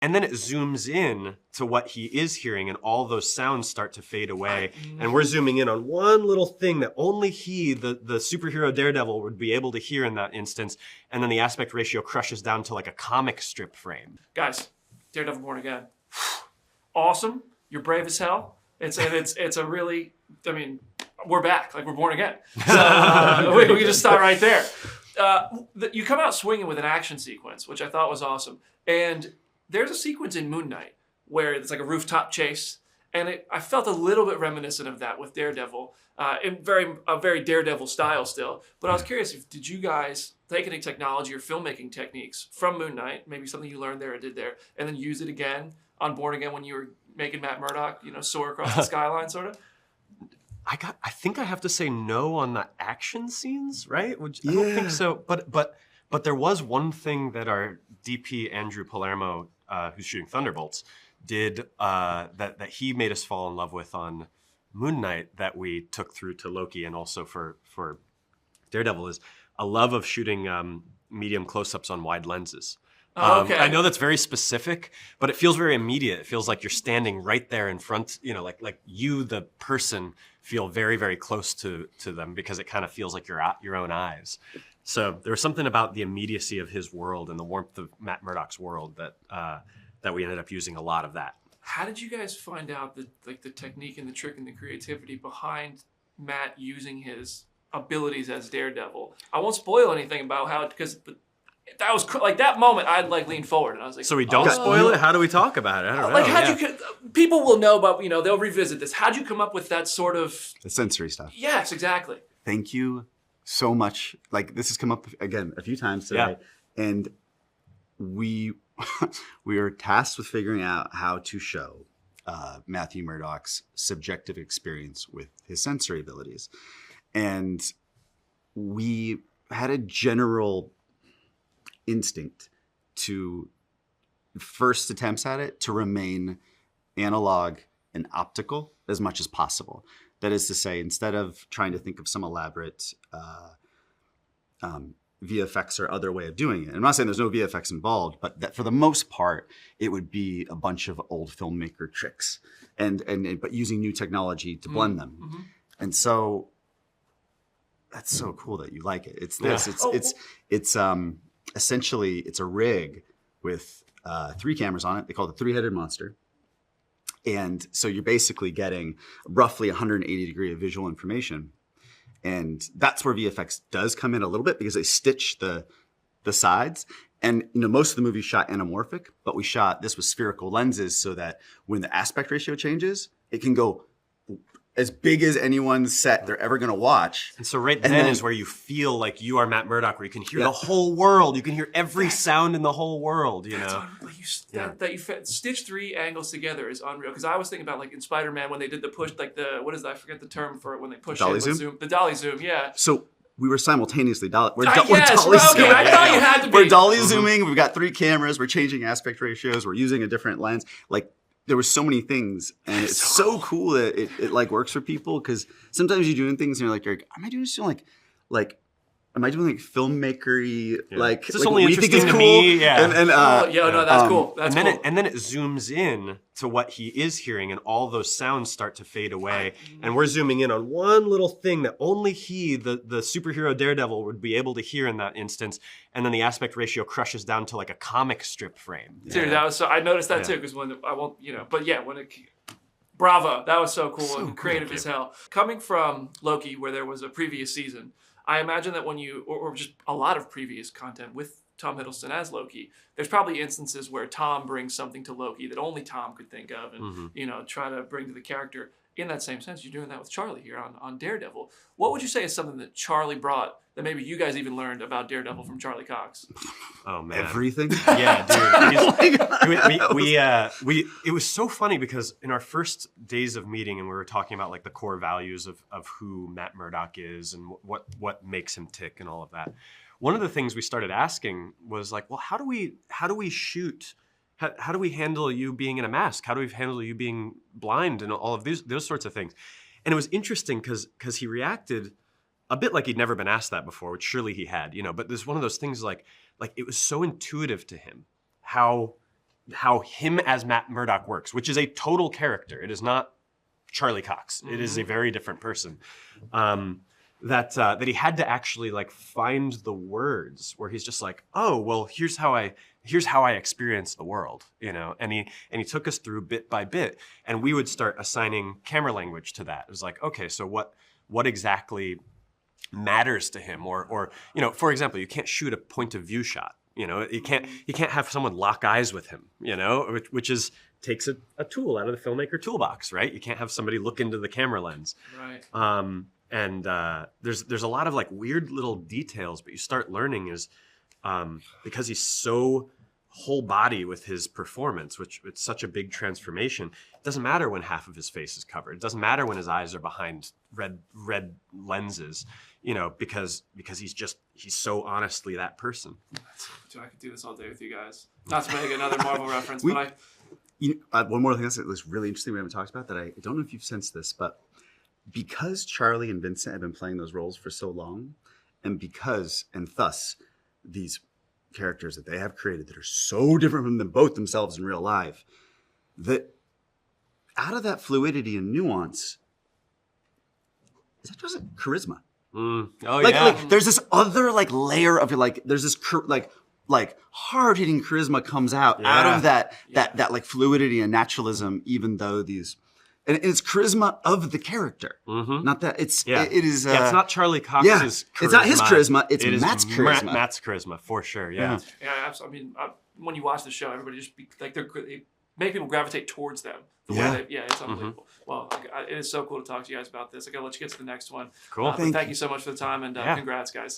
and then it zooms in to what he is hearing, and all those sounds start to fade away. And we're zooming in on one little thing that only he, the superhero Daredevil, would be able to hear in that instance. And then the aspect ratio crushes down to like a comic strip frame. Guys, Daredevil Born Again. Awesome. You're brave as hell. It's a really, I mean, we're back. Like, we're born again. So we can just start right there. You come out swinging with an action sequence, which I thought was awesome. And there's a sequence in Moon Knight where it's like a rooftop chase. And I felt a little bit reminiscent of that with Daredevil, in a very Daredevil style still. But I was curious, did you guys take any technology or filmmaking techniques from Moon Knight, maybe something you learned there or did there, and then use it again on Born Again when you were making Matt Murdock, soar across the skyline, sort of? I think I have to say no on the action scenes, right? I don't think so. But there was one thing that our DP Andrew Palermo, who's shooting Thunderbolts, did that he made us fall in love with on Moon Knight that we took through to Loki and also for Daredevil, is a love of shooting medium close-ups on wide lenses. Okay. I know that's very specific, but it feels very immediate. It feels like you're standing right there in front, like you, the person, feel very, very close to them because it kind of feels like you're at your own eyes. So there was something about the immediacy of his world and the warmth of Matt Murdock's world that we ended up using a lot of that. How did you guys find out the technique and the trick and the creativity behind Matt using his abilities as Daredevil? I won't spoil anything about how, because that was like that moment. I'd like lean forward and I was like, so we don't spoil it. How do we talk about it? I don't know. Like, how'd you? People will know about. They'll revisit this. How'd you come up with that sort of the sensory stuff? Yes, exactly. Thank you so much. Like, this has come up again a few times today, and we are tasked with figuring out how to show Matthew Murdock's subjective experience with his sensory abilities, and we had a general instinct to first attempts at it to remain analog and optical as much as possible. That is to say, instead of trying to think of some elaborate VFX or other way of doing it. I'm not saying there's no VFX involved, but that for the most part, it would be a bunch of old filmmaker tricks, but using new technology to blend them. Mm-hmm. And so that's so cool that you like it. It's this. It's essentially, it's a rig with 3 cameras on it. They call it the 3-headed monster. And so you're basically getting roughly 180 degree of visual information. And that's where VFX does come in a little bit because they stitch the sides. And most of the movie shot anamorphic, but we shot this with spherical lenses so that when the aspect ratio changes, it can go as big as anyone's set they're ever going to watch. And so then is where you feel like you are Matt Murdock, where you can hear the whole world. You can hear every sound in the whole world, That you stitch 3 angles together is unreal. Because I was thinking about, like, in Spider-Man when they did the push, like I forget the term for it when they push dolly zoom? The dolly zoom, yeah. So we were simultaneously we're dolly zooming. I thought you had to be. We're dolly zooming. We've got 3 cameras. We're changing aspect ratios. We're using a different lens. Like, there were so many things, and it's so cool that it like works for people, because sometimes you're doing things and you're like, am I doing this like am I doing like filmmakery? Yeah. Like, is this only interesting to cool? Me? Yeah. No, that's cool. That's cool. And then it zooms in to what he is hearing, and all those sounds start to fade away. And we're zooming in on one little thing that only he, the superhero Daredevil, would be able to hear in that instance. And then the aspect ratio crushes down to like a comic strip frame. Dude, that was so. I noticed that too, because when I won't, but yeah, bravo, that was so cool and creative as hell. Coming from Loki, where there was a previous season, I imagine that when or just a lot of previous content with Tom Hiddleston as Loki, there's probably instances where Tom brings something to Loki that only Tom could think of and, try to bring to the character. In that same sense, you're doing that with Charlie here on Daredevil. What would you say is something that Charlie brought that maybe you guys even learned about Daredevil from Charlie Cox? Oh, man. Everything? Yeah, dude. It was so funny because in our first days of meeting, and we were talking about like the core values of who Matt Murdock is and what makes him tick and all of that. One of the things we started asking was like, well, how do we shoot? How do we handle you being in a mask? How do we handle you being blind and all of those sorts of things? And it was interesting because he reacted a bit like he'd never been asked that before, which surely he had, but there's one of those things like it was so intuitive to him how him as Matt Murdock works, which is a total character. It is not Charlie Cox. It is a very different person. That he had to actually like find the words where he's just like, oh, well, here's how I experience the world, you know. And he took us through bit by bit, and we would start assigning camera language to that. It was like, okay, so what exactly matters to him, or you know, for example, you can't shoot a point of view shot. You know, you can't have someone lock eyes with him. You know, which takes a tool out of the filmmaker toolbox, right? You can't have somebody look into the camera lens. Right. And there's a lot of like weird little details, but you start learning is because he's so whole body with his performance, which it's such a big transformation. It doesn't matter when half of his face is covered. It doesn't matter when his eyes are behind red lenses, you know, because he's so honestly that person. Dude, I could do this all day with you guys. Not to make another Marvel reference, but one more thing that was really interesting we haven't talked about that I don't know if you've sensed this, but because Charlie and Vincent have been playing those roles for so long, and thus these characters that they have created that are so different from them both themselves in real life, that out of that fluidity and nuance, is that just charisma? Oh like, yeah. like there's this other like layer of like there's this like hard hitting charisma comes out of that like fluidity and naturalism, even though these. And it's charisma of the character, not that it is. It's not Charlie Cox's charisma. It's not his charisma. It's Matt's charisma. Matt's charisma for sure. Yeah. yeah, absolutely. I mean, when you watch the show, everybody just they make people gravitate towards them. It's unbelievable. Well, it is so cool to talk to you guys about this. I gotta let you get to the next one. Cool. Thank you so much for the time, and congrats, guys.